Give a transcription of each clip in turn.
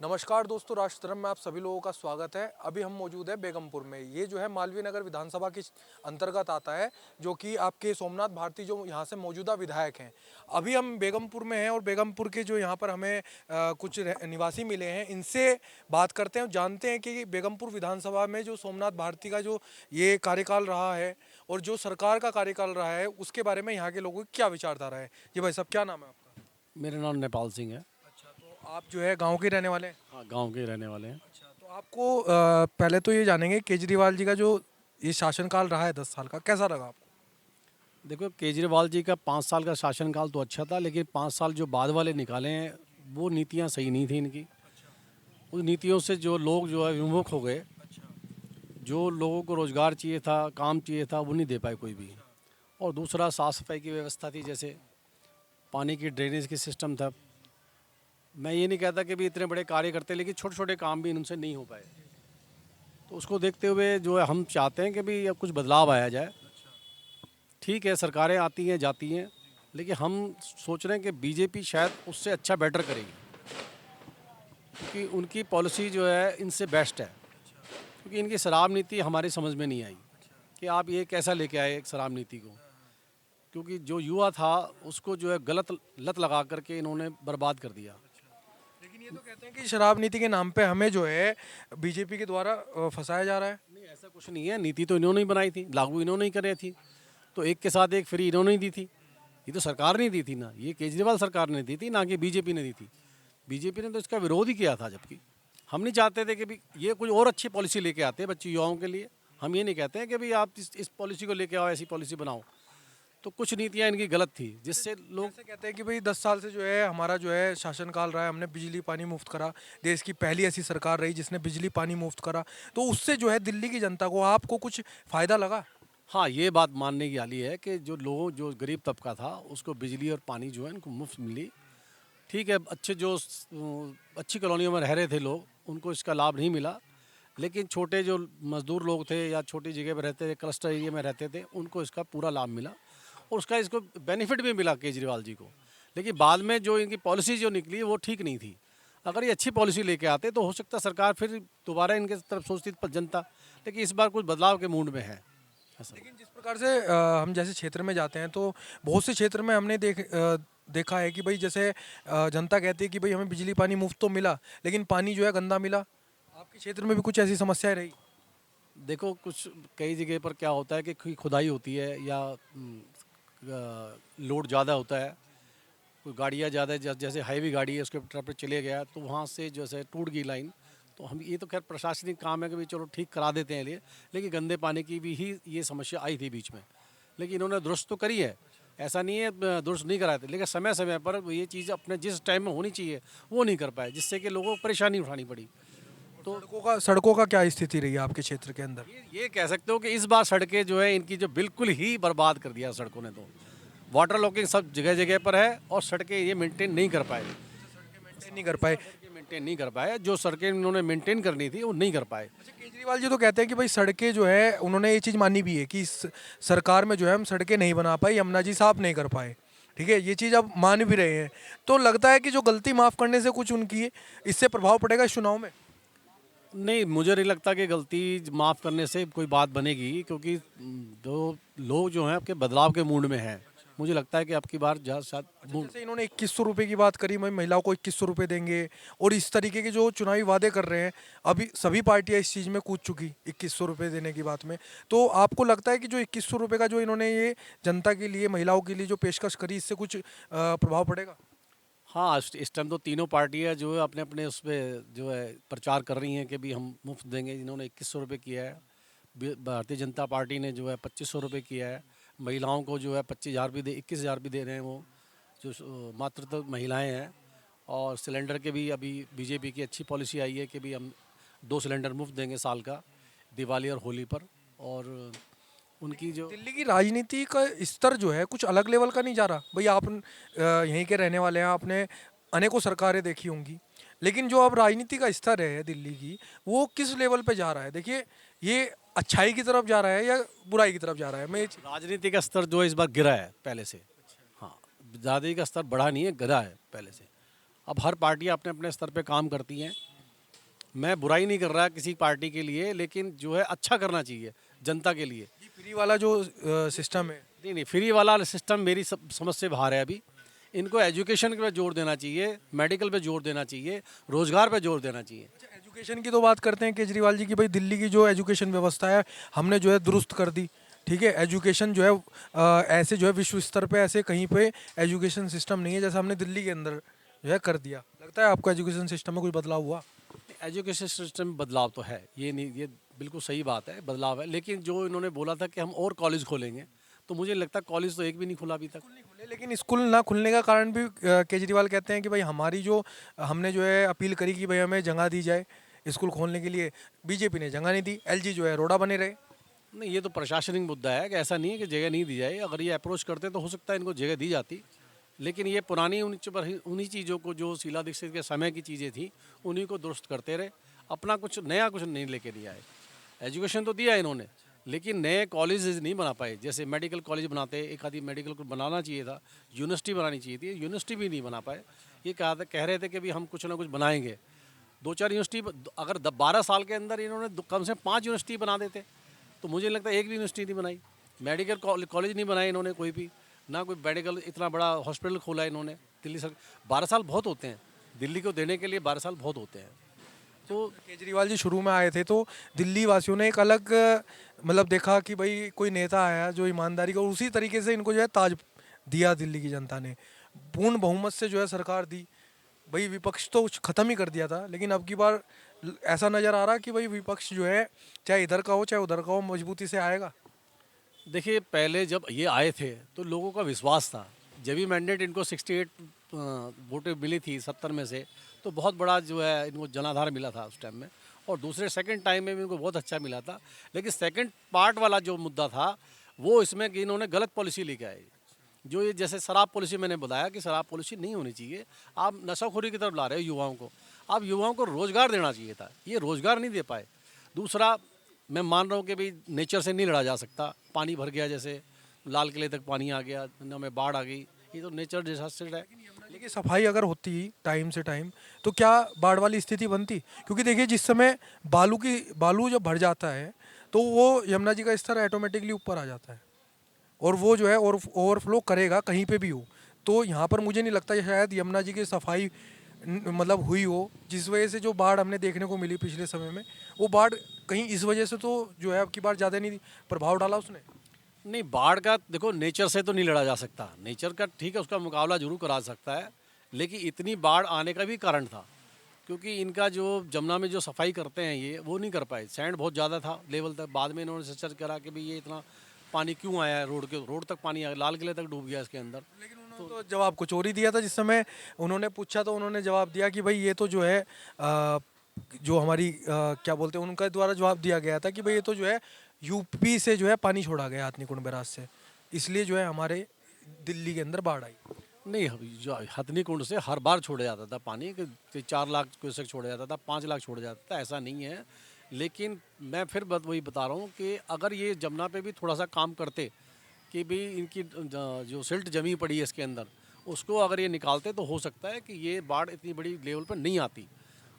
नमस्कार दोस्तों, राष्ट्रधर्म में आप सभी लोगों का स्वागत है। अभी हम मौजूद है बेगमपुर में। ये जो है मालवीय नगर विधानसभा के अंतर्गत आता है, जो कि आपके सोमनाथ भारती जो यहाँ से मौजूदा विधायक हैं। अभी हम बेगमपुर में हैं और बेगमपुर के जो यहाँ पर हमें कुछ निवासी मिले हैं, इनसे बात करते हैं, जानते हैं कि बेगमपुर विधानसभा में जो सोमनाथ भारती का जो ये कार्यकाल रहा है और जो सरकार का कार्यकाल रहा है, उसके बारे में यहाँ के लोगों की क्या विचारधारा है। जी भाई साहब, क्या नाम है आपका? मेरा नाम नेपाल सिंह है। अच्छा, तो आप जो है गाँव के रहने वाले हैं? हाँ, गांव के रहने वाले हैं। अच्छा, तो आपको पहले तो ये जानेंगे केजरीवाल जी का जो ये शासनकाल रहा है 10 साल का, कैसा लगा आपको? देखो, केजरीवाल जी का 5 साल का शासनकाल तो अच्छा था, लेकिन 5 साल जो बाद वाले निकाले हैं वो नीतियाँ सही नहीं थी इनकी। उस नीतियों से जो लोग जो है विमुख हो गए। जो लोगों को रोज़गार चाहिए था, काम चाहिए था, वो नहीं दे पाए कोई भी। और दूसरा, साफ़ सफाई की व्यवस्था थी, जैसे पानी की ड्रेनेज की सिस्टम था। मैं ये नहीं कहता कि भी इतने बड़े कार्य करते, लेकिन छोटे छोटे काम भी इनसे नहीं हो पाए। तो उसको देखते हुए जो है हम चाहते हैं कि भी अब कुछ बदलाव आया जाए। ठीक है, सरकारें आती हैं जाती हैं, लेकिन हम सोच रहे हैं कि बीजेपी शायद उससे अच्छा बेटर करेगी, क्योंकि उनकी पॉलिसी जो है इनसे बेस्ट है। क्योंकि इनकी शराब नीति हमारी समझ में नहीं आई कि आप ये कैसा लेके आए एक शराब नीति को। क्योंकि जो युवा था उसको जो है गलत लत लगा करके इन्होंने बर्बाद कर दिया। लेकिन ये तो कहते हैं कि शराब नीति के नाम पे हमें जो है बीजेपी के द्वारा फंसाया जा रहा है। नहीं, ऐसा कुछ नहीं है। नीति तो इन्होंने ही बनाई थी, लागू इन्होंने ही करे थी। तो एक के साथ एक फ्री इन्होंने ही दी थी। ये तो सरकार ने दी थी ना, ये केजरीवाल सरकार ने दी थी, ना कि बीजेपी ने दी थी। बीजेपी ने तो इसका विरोध ही किया था। जबकि हम नहीं चाहते थे कि भी ये कोई और अच्छी पॉलिसी लेके आते बच्चे युवाओं के लिए। हम ये नहीं कहते हैं कि भाई आप इस पॉलिसी को लेके आओ, ऐसी पॉलिसी बनाओ। तो कुछ नीतियाँ इनकी गलत थी, जिससे लोग जैसे कहते हैं कि भाई 10 साल से जो है हमारा जो है शासनकाल रहा है, हमने बिजली पानी मुफ्त करा, देश की पहली ऐसी सरकार रही जिसने बिजली पानी मुफ्त करा। तो उससे जो है दिल्ली की जनता को, आपको कुछ फायदा लगा? हाँ, ये बात मानने की वाली है कि जो गरीब तबका था उसको बिजली और पानी जो है इनको मुफ्त मिली। ठीक है, अच्छी कॉलोनियों में रह रहे थे लोग, उनको इसका लाभ नहीं मिला। लेकिन छोटे जो मज़दूर लोग थे या छोटी जगह पर रहते थे, क्लस्टर एरिया में रहते थे, उनको इसका पूरा लाभ मिला। और उसका इसको बेनिफिट भी मिला केजरीवाल जी को। लेकिन बाद में जो इनकी पॉलिसी जो निकली वो ठीक नहीं थी। अगर ये अच्छी पॉलिसी लेके आते तो हो सकता सरकार फिर दोबारा इनके तरफ सोचती जनता। लेकिन इस बार कुछ बदलाव के मूड में है ऐसा। लेकिन जिस प्रकार से हम जैसे क्षेत्र में जाते हैं, तो बहुत से क्षेत्र में हमने देखा है कि भाई जैसे जनता कहती है कि भाई हमें बिजली पानी मुफ्त तो मिला, लेकिन पानी जो है गंदा मिला। आपके क्षेत्र में भी कुछ ऐसी समस्याएं रही? देखो, कुछ कई जगह पर क्या होता है कि खुदाई होती है या लोड ज़्यादा होता है। कोई गाड़ियाँ ज़्यादा, जैसे हैवी गाड़ी है उसके ट्रक पे चले गया तो वहाँ से जैसे टूट गई लाइन। तो हम ये तो खैर प्रशासनिक काम है कि भाई चलो ठीक करा देते हैं ये। लेकिन गंदे पानी की भी ही ये समस्या आई थी बीच में। लेकिन इन्होंने दुरुस्त तो करी है, ऐसा नहीं है दुरुस्त नहीं कराए थे। लेकिन समय समय पर ये चीज़ अपने जिस टाइम में होनी चाहिए वो नहीं कर पाए, जिससे कि लोगों को परेशानी उठानी पड़ी। तो सड़कों का क्या स्थिति रही है आपके क्षेत्र के अंदर? ये कह सकते हो कि इस बार सड़कें जो है इनकी जो बिल्कुल ही बर्बाद कर दिया सड़कों ने। तो वाटर लॉकिंग सब जगह जगह पर है और सड़कें ये मेंटेन नहीं कर पाए। मेंटेन नहीं कर पाए। सड़कें मेंटेन नहीं कर पाए, जो सड़कें इन्होंने मेंटेन करनी थी वो नहीं कर पाए। अच्छा, केजरीवाल जी तो कहते हैं कि भाई सड़कें जो है, उन्होंने ये चीज़ मानी भी है कि इस सरकार में जो है हम सड़कें नहीं बना पाए, यमुना जी साफ नहीं कर पाए। ठीक है, ये चीज़ अब मान भी रहे हैं। तो लगता है कि जो गलती माफ़ करने से कुछ उनकी इससे प्रभाव पड़ेगा इस चुनाव में? नहीं, मुझे नहीं लगता कि गलती माफ़ करने से कोई बात बनेगी, क्योंकि जो लोग जो हैं आपके बदलाव के मूड में हैं। मुझे लगता है कि अब की बार शायद अच्छा, जैसे इन्होंने 2100 रुपये की बात करी, भाई महिलाओं को 2100 रुपये देंगे, और इस तरीके के जो चुनावी वादे कर रहे हैं, अभी सभी पार्टियां इस चीज़ में कूद चुकी 2100 रुपये देने की बात में। तो आपको लगता है कि जो 2100 रुपये का जो इन्होंने ये जनता के लिए, महिलाओं के लिए जो पेशकश करी, इससे कुछ प्रभाव पड़ेगा? हाँ, इस टाइम तो तीनों पार्टियाँ जो है अपने अपने उस पे जो है प्रचार कर रही हैं कि भी हम मुफ्त देंगे। जिन्होंने 2100 रुपये किया है, भारतीय जनता पार्टी ने जो है 2500 रुपये किया है। महिलाओं को जो है 25,000 भी दे, 21,000 भी दे रहे हैं वो, जो मातृत्व महिलाएं हैं। और सिलेंडर के भी अभी बीजेपी की अच्छी पॉलिसी आई है कि भी हम 2 सिलेंडर मुफ्त देंगे साल का, दिवाली और होली पर। और उनकी जो दिल्ली की राजनीति का स्तर जो है कुछ अलग लेवल का नहीं जा रहा? भाई आप यहीं के रहने वाले हैं, आपने अनेकों सरकारें देखी होंगी, लेकिन जो अब राजनीति का स्तर है दिल्ली की, वो किस लेवल पे जा रहा है? देखिए, ये अच्छाई की तरफ जा रहा है या बुराई की तरफ जा रहा है? मैं ये राजनीति का स्तर जो है इस बार गिरा है पहले से। हाँ, ज़्यादा का स्तर बढ़ा नहीं है, गिरा है पहले से। अब हर पार्टी अपने अपने स्तर पे काम करती हैं। मैं बुराई नहीं कर रहा किसी पार्टी के लिए, लेकिन जो है अच्छा करना चाहिए जनता के लिए। ये फ्री वाला जो सिस्टम है, नहीं नहीं, फ्री वाला सिस्टम मेरी समझ से बाहर है अभी। इनको एजुकेशन पे जोर देना चाहिए, मेडिकल पे जोर देना चाहिए, रोजगार पे जोर देना चाहिए। अच्छा एजुकेशन की तो बात करते हैं केजरीवाल जी की, भाई दिल्ली की जो एजुकेशन व्यवस्था है हमने जो है दुरुस्त कर दी। ठीक है, एजुकेशन जो है ऐसे जो है विश्व स्तर पे ऐसे कहीं पे एजुकेशन सिस्टम नहीं है जैसा हमने दिल्ली के अंदर जो है कर दिया। लगता है आपको एजुकेशन सिस्टम में कुछ बदलाव हुआ? एजुकेशन सिस्टम में बदलाव तो है, ये नहीं, ये बिल्कुल सही बात है, बदलाव है। लेकिन जो इन्होंने बोला था कि हम और कॉलेज खोलेंगे, तो मुझे लगता है कॉलेज तो एक भी नहीं खुला अभी तक। नहीं खुले, लेकिन स्कूल ना खुलने का कारण भी केजरीवाल कहते हैं कि भाई हमारी जो हमने जो है अपील करी कि भाई हमें जगह दी जाए स्कूल खोलने के लिए, बीजेपी ने जगह नहीं दी, एलजी जो है रोड़ा बने रहे। नहीं, ये तो प्रशासनिक मुद्दा है कि ऐसा नहीं है कि जगह नहीं दी जाए। अगर ये अप्रोच करते तो हो सकता है इनको जगह दी जाती। लेकिन ये पुरानी उन्हीं चीज़ों को, जो शीला दीक्षित के समय की चीज़ें थी, उन्हीं को दुरुस्त करते रहे। अपना कुछ नया कुछ नहीं लेके नहीं आए। एजुकेशन तो दिया इन्होंने, लेकिन नए कॉलेजेस नहीं बना पाए। जैसे मेडिकल कॉलेज बनाते, एक आधी मेडिकल को बनाना चाहिए था, यूनिवर्सिटी बनानी चाहिए थी, यूनिवर्सिटी भी नहीं बना पाए। ये कह रहे थे कि भी हम कुछ ना कुछ बनाएंगे। दो चार यूनिवर्सिटी अगर 12 साल के अंदर इन्होंने कम से कम 5 यूनिवर्सिटी बना देते, तो मुझे लगता है एक भी यूनिवर्सिटी नहीं बनाई। मेडिकल कॉलेज नहीं बनाए इन्होंने कोई भी, ना कोई मेडिकल इतना बड़ा हॉस्पिटल खोला इन्होंने। दिल्ली सर 12 साल बहुत होते हैं, दिल्ली को देने के लिए 12 साल बहुत होते हैं। तो केजरीवाल जी शुरू में आए थे तो दिल्ली वासियों ने एक अलग मतलब देखा कि भाई कोई नेता आया जो ईमानदारी का, और उसी तरीके से इनको जो है ताज दिया दिल्ली की जनता ने, पूर्ण बहुमत से जो है सरकार दी। भाई विपक्ष तो खत्म ही कर दिया था, लेकिन अब की बार ऐसा नजर आ रहा कि भाई विपक्ष जो है चाहे इधर का हो चाहे उधर का हो मजबूती से आएगा। देखिए, पहले जब ये आए थे तो लोगों का विश्वास था। जब भी मैंडेट इनको 68 वोटें मिली थी 70 में से, तो बहुत बड़ा जो है इनको जनाधार मिला था उस टाइम में। और दूसरे सेकंड टाइम में भी इनको बहुत अच्छा मिला था। लेकिन सेकंड पार्ट वाला जो मुद्दा था, वो इसमें कि इन्होंने गलत पॉलिसी लेके आए। जो ये जैसे शराब पॉलिसी मैंने बताया कि शराब पॉलिसी नहीं होनी चाहिए। आप नशाखोरी की तरफ ला रहे हो युवाओं को। आप युवाओं को रोज़गार देना चाहिए था, ये रोज़गार नहीं दे पाए। दूसरा, मैं मान रहा हूँ कि भाई नेचर से नहीं लड़ा जा सकता। पानी भर गया, जैसे लाल किले तक पानी आ गया, न में बाढ़ आ गई, ये तो नेचर डिजास्टर है। लेकिन सफाई अगर होती टाइम से टाइम तो क्या बाढ़ वाली स्थिति बनती? क्योंकि देखिए जिस समय बालू जब भर जाता है तो वो यमुना जी का स्तर ऑटोमेटिकली ऊपर आ जाता है, और वो जो है और ओवरफ्लो करेगा कहीं पे भी हो। तो यहाँ पर मुझे नहीं लगता शायद यमुना जी की सफाई मतलब हुई हो, जिस वजह से जो बाढ़ हमने देखने को मिली पिछले समय में, वो बाढ़ कहीं इस वजह से तो जो है अब की बार ज़्यादा नहीं प्रभाव डाला उसने। नहीं, बाढ़ का देखो नेचर से तो नहीं लड़ा जा सकता। नेचर का ठीक है, उसका मुकाबला जरूर करा सकता है, लेकिन इतनी बाढ़ आने का भी कारण था क्योंकि इनका जो जमुना में जो सफाई करते हैं ये वो नहीं कर पाए। सैंड बहुत ज़्यादा था लेवल तक। बाद में इन्होंने रिसर्च करा कि भाई ये इतना पानी क्यों आया है, रोड तक पानी आया, लाल किले तक डूब गया इसके अंदर। लेकिन उन्होंने तो जवाब कुछ और ही दिया था। जिस समय उन्होंने पूछा तो उन्होंने जवाब दिया कि भाई ये तो जो है जो हमारी क्या बोलते हैं उनका द्वारा जवाब दिया गया था कि भाई ये तो जो है यूपी से जो है पानी छोड़ा गया हथनीकुंड बैराज से, इसलिए जो है हमारे दिल्ली के अंदर बाढ़ आई। नहीं, जो हथनी कुंड से हर बार छोड़ा जाता था पानी कि 4 लाख क्यूसेक छोड़ा जाता था, 5 लाख छोड़ा जाता था, ऐसा नहीं है। लेकिन मैं फिर वही बता रहा हूँ कि अगर ये जमुना पे भी थोड़ा सा काम करते कि भी इनकी जो सिल्ट जमी पड़ी है इसके अंदर, उसको अगर ये निकालते तो हो सकता है कि ये बाढ़ इतनी बड़ी लेवल पर नहीं आती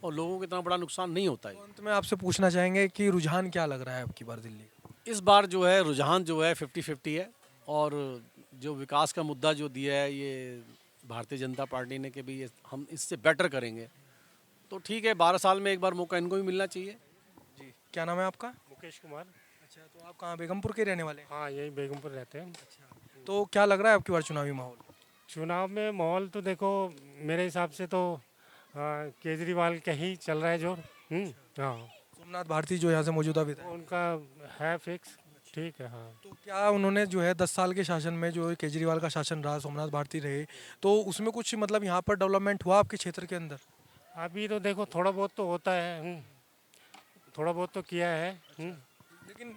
और लोगों को इतना बड़ा नुकसान नहीं होता है। तो अंत में आपसे पूछना चाहेंगे कि रुझान क्या लग रहा है अब की बार दिल्ली का? इस बार जो है रुझान जो है 50-50 है। और जो विकास का मुद्दा जो दिया है ये भारतीय जनता पार्टी ने कि भी ये हम इससे बेटर करेंगे, तो ठीक है, 12 साल में एक बार मौका इनको भी मिलना चाहिए। जी, क्या नाम है आपका? मुकेश कुमार। अच्छा, तो आप कहाँ बेगमपुर के रहने वाले हैं? हाँ, यही बेगमपुर रहते हैं। तो क्या लग रहा है आपकी बार चुनावी माहौल? चुनाव में माहौल तो देखो मेरे हिसाब से तो केजरीवाल का ही चल रहा है जोर। हाँ, सोमनाथ भारती जो यहाँ से मौजूदा विधायक, उनका है फिक्स। ठीक है। हाँ, तो क्या उन्होंने जो है 10 साल के शासन में जो केजरीवाल का शासन रहा, सोमनाथ भारती रहे, तो उसमें कुछ मतलब यहाँ पर डेवलपमेंट हुआ आपके क्षेत्र के अंदर? अभी तो देखो थोड़ा बहुत तो होता है। थोड़ा बहुत तो किया है। लेकिन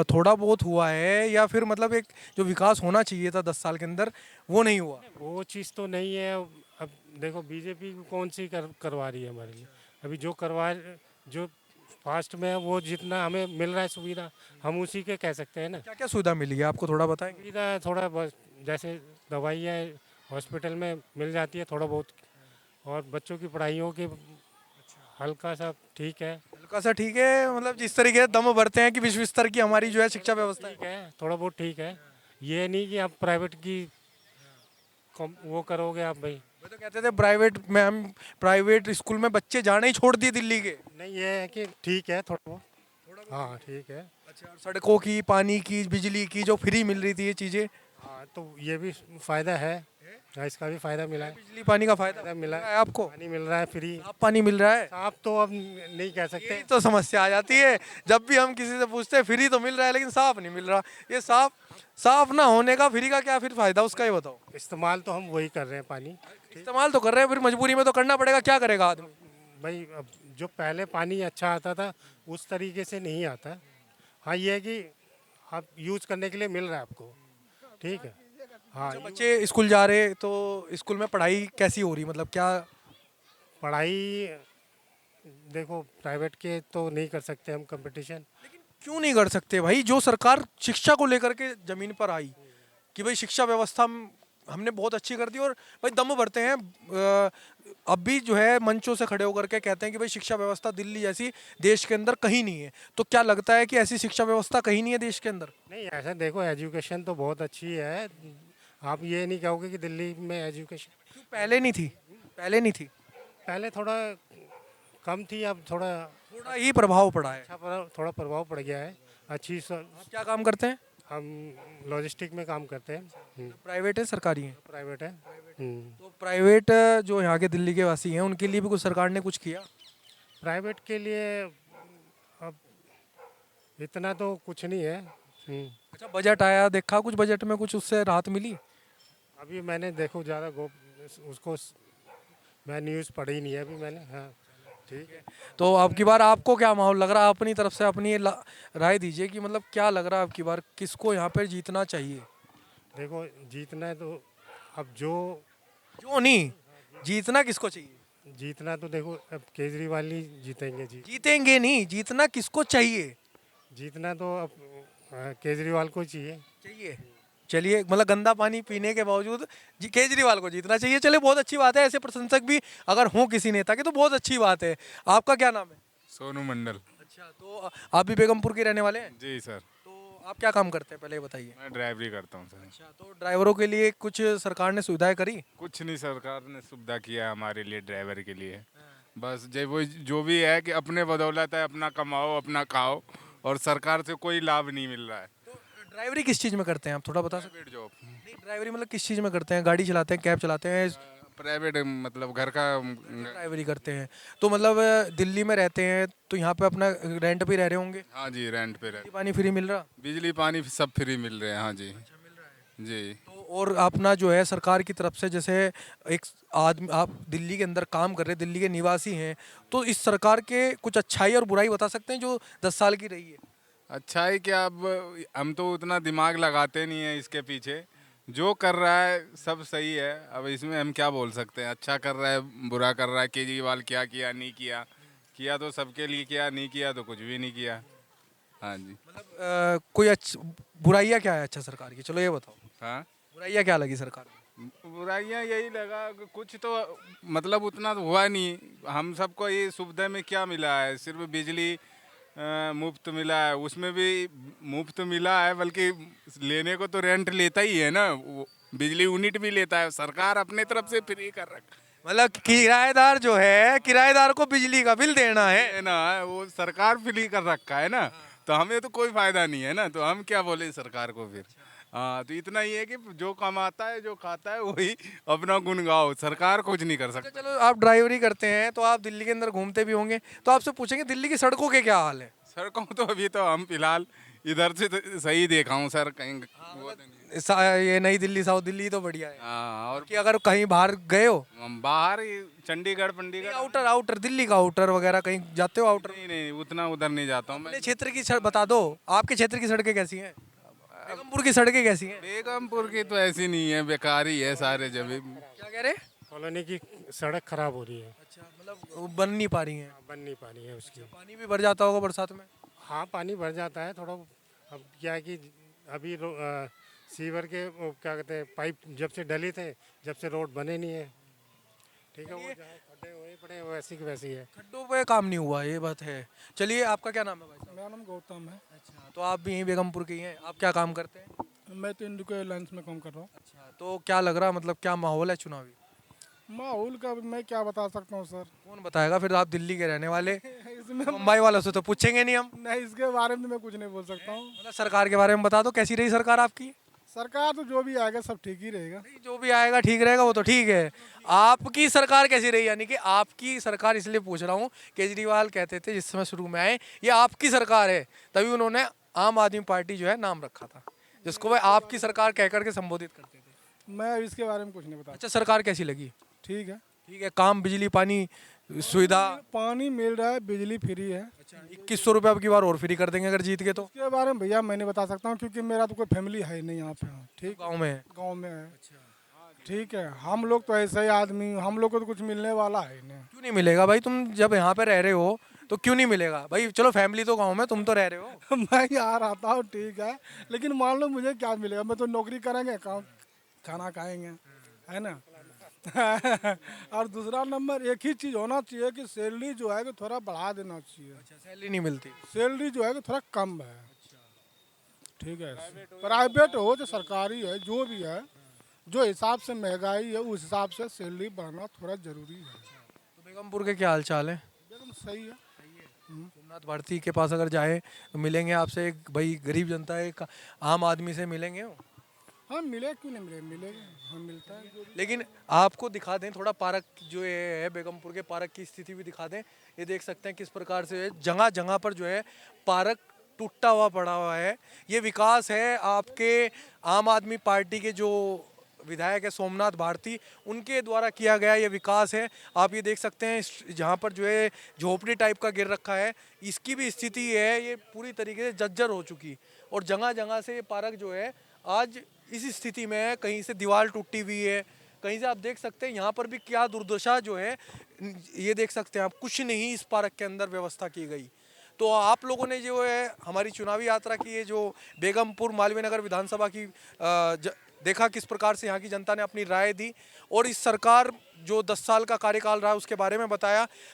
थोड़ा बहुत हुआ है या फिर मतलब एक जो विकास होना चाहिए था 10 साल के अंदर वो नहीं हुआ? वो चीज़ तो नहीं है। अब देखो बीजेपी कौन सी करवा रही है हमारे लिए। अभी जो फास्ट में है वो जितना हमें मिल रहा है सुविधा, हम उसी के कह सकते हैं ना। क्या क्या सुविधा मिली है आपको, थोड़ा बताएंगे? सुविधा थोड़ा बस जैसे दवाइयाँ हॉस्पिटल में मिल जाती है थोड़ा बहुत, और बच्चों की पढ़ाइयों के हल्का सा ठीक है। हल्का सा ठीक है, मतलब जिस तरीके से दम भरते हैं कि विश्व स्तर की हमारी जो है शिक्षा व्यवस्था है। ठीक है, थोड़ा बहुत ठीक है। ये नहीं कि आप प्राइवेट की वो करोगे आप भाई। वो तो कहते थे प्राइवेट में, हम प्राइवेट स्कूल में बच्चे जाने ही छोड़ दिए दिल्ली के। नहीं, ये है कि ठीक है थोड़ा बहुत। हाँ ठीक है। अच्छा, और सड़कों की, पानी की, बिजली की जो फ्री मिल रही थी, ये चीजें, हाँ तो ये भी फायदा है। हाँ, इसका भी फायदा मिला है। बिजली पानी का फायदा फायदा मिला है आपको? पानी मिल रहा है फ्री। साफ पानी मिल रहा है? साफ तो अब नहीं कह सकते। यही तो समस्या आ जाती है, जब भी हम किसी से पूछते हैं फ्री तो मिल रहा है लेकिन साफ नहीं मिल रहा। ये साफ साफ ना होने का फ्री का क्या फिर फायदा, उसका ये बताओ। इस्तेमाल तो हम वही कर रहे हैं पानी। इस्तेमाल तो कर रहे हैं, फिर मजबूरी में तो करना पड़ेगा, क्या करेगा आदमी। भाई अब जो पहले पानी अच्छा आता था उस तरीके से नहीं आता। हाँ ये है कि आप यूज़ करने के लिए मिल रहा है आपको। ठीक है। हाँ जब बच्चे स्कूल जा रहे तो स्कूल में पढ़ाई कैसी हो रही, मतलब क्या? पढ़ाई देखो प्राइवेट के तो नहीं कर सकते हम कंपटीशन। क्यों नहीं कर सकते भाई? जो सरकार शिक्षा को लेकर के जमीन पर आई कि भाई शिक्षा व्यवस्था हमने बहुत अच्छी कर दी, और भाई दम भरते हैं, अब भी जो है मंचों से खड़े होकर के कहते हैं कि भाई शिक्षा व्यवस्था दिल्ली जैसी देश के अंदर कहीं नहीं है। तो क्या लगता है कि ऐसी शिक्षा व्यवस्था कहीं नहीं है देश के अंदर? नहीं ऐसा देखो, एजुकेशन तो बहुत अच्छी है। आप ये नहीं कहोगे कि दिल्ली में एजुकेशन क्यों पहले नहीं थी? पहले नहीं थी? पहले थोड़ा कम थी, अब थोड़ा थोड़ा ही प्रभाव पड़ा है। अच्छा थोड़ा प्रभाव पड़ गया है। अच्छी आप क्या काम करते हैं? हम लॉजिस्टिक में काम करते हैं। प्राइवेट है, सरकारी है? प्राइवेट है। तो प्राइवेट जो यहाँ के दिल्ली के वासी हैं उनके लिए भी कुछ सरकार ने कुछ किया? प्राइवेट के लिए अब इतना तो कुछ नहीं है। अच्छा, बजट आया, देखा कुछ बजट में कुछ उससे राहत मिली? अभी मैंने देखो ज़्यादा उसको मैं न्यूज़ पढ़ी नहीं है अभी मैंने। हाँ ठीक है। तो अब की बार आपको क्या माहौल लग रहा है? अपनी तरफ से अपनी ये राय दीजिए कि मतलब क्या लग रहा है अब की बार किसको यहाँ पे जीतना चाहिए? देखो जीतना है तो अब जो क्यों नहीं जीतना, किसको चाहिए? जीतना तो देखो अब केजरीवाल ही जीतेंगे जी। जीतेंगे नहीं, जीतना किसको चाहिए? जीतना तो अब केजरीवाल को चाहिए। चाहिए। चलिए, मतलब गंदा पानी पीने के बावजूद जी केजरीवाल को जीतना चाहिए। चलिए, बहुत अच्छी बात है, ऐसे प्रशंसक भी अगर हों किसी नेता के तो बहुत अच्छी बात है। आपका क्या नाम है? सोनू मंडल। अच्छा, तो आप भी बेगमपुर के रहने वाले हैं? जी सर। तो आप क्या काम करते हैं पहले ये बताइए। मैं ड्राइवरी करता हूँ सर। अच्छा, तो ड्राइवरों के लिए कुछ सरकार ने सुविधाएं करी? कुछ नहीं, सरकार ने सुविधा किया है हमारे लिए, ड्राइवर के लिए। बस जय वो जो भी है कि अपने बदौलत है, अपना कमाओ अपना खाओ, और सरकार से कोई लाभ नहीं मिल रहा है। तो ड्राइवरी किस चीज़ में करते हैं, आप थोड़ा बता सकते प्राइवेट जॉब। हैं? नहीं, ड्राइवरी मतलब किस चीज़ में करते हैं? गाड़ी चलाते हैं, कैब चलाते हैं? प्राइवेट मतलब घर का। ड्राइवरी करते हैं तो मतलब दिल्ली में रहते हैं तो यहाँ पे अपना रेंट पे रह रहे होंगे? हाँ जी, रेंट पे बिजली पानी फ्री मिल रहा? बिजली पानी सब फ्री मिल रहे हैं। हाँ जी जी। तो और अपना जो है सरकार की तरफ से, जैसे एक आदमी, आप दिल्ली के अंदर काम कर रहे हैं, दिल्ली के निवासी हैं, तो इस सरकार के कुछ अच्छाई और बुराई बता सकते हैं जो 10 साल की रही है? अच्छा है कि अब हम तो उतना दिमाग लगाते नहीं है इसके पीछे। जो कर रहा है सब सही है, अब इसमें हम क्या बोल सकते हैं। अच्छा कर रहा है, बुरा कर रहा है, केजरीवाल क्या किया नहीं किया, किया तो सबके लिए किया, नहीं किया तो कुछ भी नहीं किया। हाँ जी। मतलब कोई बुराइयाँ क्या है अच्छा सरकार की, चलो ये बताओ। हाँ, बुराइयाँ क्या लगी सरकार की? बुराइयाँ यही लगा कि कुछ तो मतलब उतना तो हुआ नहीं। हम सबको ये सुविधा में क्या मिला है, सिर्फ बिजली मुफ्त मिला है, उसमें भी मुफ्त मिला है, बल्कि लेने को तो रेंट लेता ही है ना, वो बिजली यूनिट भी लेता है, सरकार अपने तरफ से फ्री कर रखा मतलब किराएदार जो है, किराएदार को बिजली का बिल देना है। है ना, वो सरकार फ्री कर रखा है ना, तो हमें तो कोई फायदा नहीं है ना, तो हम क्या बोले सरकार को फिर। हाँ, तो इतना ही है कि जो कमाता है जो खाता है वही अपना गुन गाओ, सरकार कुछ नहीं कर सकती। चलो, आप ड्राइवरी करते हैं तो आप दिल्ली के अंदर घूमते भी होंगे, तो आपसे पूछेंगे दिल्ली की सड़कों के क्या हाल है? सड़कों तो अभी तो हम फिलहाल इधर से तो सही देखा हूँ सर, कहीं वो तो नहीं। ये नई दिल्ली, साउथ दिल्ली तो बढ़िया है। हाँ, और कि अगर कहीं बाहर गए हो, हम बाहर ही चंडीगढ़ पंडीगढ़। आउटर आउटर दिल्ली का आउटर वगैरह कहीं जाते हो? आउटर नहीं नहीं, उतना उधर नहीं जाता हूँ मैं। अपने क्षेत्र की बता दो, आपके क्षेत्र की सड़कें कैसी हैं? बेगमपुर की सड़कें कैसी हैं? बेगमपुर की तो ऐसी नहीं है, बेकार ही है सारे जगह। क्या कह रहे हैं? कॉलोनी की सड़क खराब हो रही है। अच्छा, मतलब वो बन नहीं पा रही हैं? बन नहीं पा रही है उसकी। पानी भी भर जाता होगा बरसात में? हाँ पानी भर जाता है थोड़ा। अब क्या है कि अभी सीवर के क्या कहते हैं पाइप जब से डले थे, जब से रोड बने नहीं है। ठीक है, वो जहाँ खड्डे वही पड़े वैसी की वैसी है। खड्डों पे काम नहीं हुआ, ये बात है। चलिए, आपका क्या नाम है भाई साहब? मेरा नाम गौतम है। अच्छा, तो आप भी यहीं बेगमपुर के ही हैं। आप क्या काम करते हैं? मैं तो इंडिको एयरलाइंस में काम कर रहा हूँ। अच्छा, तो क्या लग रहा, मतलब क्या माहौल है चुनावी? माहौल का मैं क्या बता सकता हूँ सर। कौन बताएगा? फिर आप दिल्ली के रहने वाले, इसमें मुंबई वालों से तो पूछेंगे नहीं हम। नहीं, इसके बारे में मैं कुछ नहीं बोल सकता हूँ। मतलब सरकार के बारे में बता दो, कैसी रही सरकार आपकी? सरकार तो जो भी आएगा सब ठीक ही रहेगा। नहीं, जो भी आएगा ठीक रहेगा, वो तो ठीक है। आपकी सरकार कैसी रही? यानी कि आपकी सरकार, इसलिए पूछ रहा हूँ, केजरीवाल कहते थे जिस समय शुरू में आए ये आपकी सरकार है, तभी उन्होंने आम आदमी पार्टी जो है नाम रखा था, जिसको वह आपकी सरकार कह करके संबोधित करते थे। मैं इसके बारे में कुछ नहीं बता। अच्छा, सरकार कैसी लगी? ठीक है। ठीक है, काम, बिजली, पानी, सुविधा? पानी मिल रहा है, बिजली फ्री है। अच्छा, 2100 रुपये अब की बार और फ्री कर देंगे अगर जीत गए तो। इसके बारे में भैया मैं नहीं बता सकता हूँ, क्योंकि मेरा तो कोई फैमिली है ही नहीं यहाँ पे। ठीक, गाँव में है। गाँव में है। ठीक है, हम लोग तो ऐसे ही आदमी, हम लोग को तो कुछ मिलने वाला है नहीं। क्यों नहीं मिलेगा भाई? तुम जब यहाँ पे रह रहे हो तो क्यों नहीं मिलेगा भाई? चलो, फैमिली तो गाँव में, तुम तो रह रहे हो। मैं यहाँ रहता हूँ, ठीक है, लेकिन मान लो मुझे क्या मिलेगा? मैं तो नौकरी करेंगे, काम, खाना खाएंगे, है ना। और दूसरा नंबर एक ही चीज़ होना चाहिए कि सैलरी जो है कि थोड़ा बढ़ा देना चाहिए। अच्छा, सैलरी नहीं मिलती? सैलरी जो है कि थोड़ा कम है। ठीक है, प्राइवेट हो तो सरकारी है, जो भी है, जो हिसाब से महंगाई है उस हिसाब से सैलरी बढ़ाना थोड़ा जरूरी है। तो बेगमपुर के क्या हाल चाल है? एकदम सही है। सोमनाथ भारती के पास अगर जाए तो मिलेंगे आपसे? एक भाई गरीब जनता है, एक आम आदमी से मिलेंगे वो? हाँ मिले, क्यों नहीं मिले, मिलेगा, हाँ मिलता है जो भी। लेकिन आपको दिखा दें थोड़ा पार्क जो ये है बेगमपुर के, पार्क की स्थिति भी दिखा दें। ये देख सकते हैं किस प्रकार से जगह जगह पर जो है पार्क टूटा हुआ पड़ा हुआ है। ये विकास है आपके आम आदमी पार्टी के जो विधायक है सोमनाथ भारती, उनके द्वारा किया गया ये विकास है। आप ये देख सकते हैं जहाँ पर जो है झोपड़ी टाइप का गिर रखा है, इसकी भी स्थिति है ये पूरी तरीके से जर्जर हो चुकी, और जगह जगह से ये पार्क जो है आज इस स्थिति में है। कहीं से दीवार टूटी हुई है, कहीं से आप देख सकते हैं यहाँ पर भी क्या दुर्दशा जो है, ये देख सकते हैं आप, कुछ नहीं इस पार्क के अंदर व्यवस्था की गई। तो आप लोगों ने जो है हमारी चुनावी यात्रा की है जो बेगमपुर मालवीय नगर विधानसभा की, देखा किस प्रकार से यहाँ की जनता ने अपनी राय दी, और इस सरकार जो 10 साल का कार्यकाल रहा उसके बारे में बताया।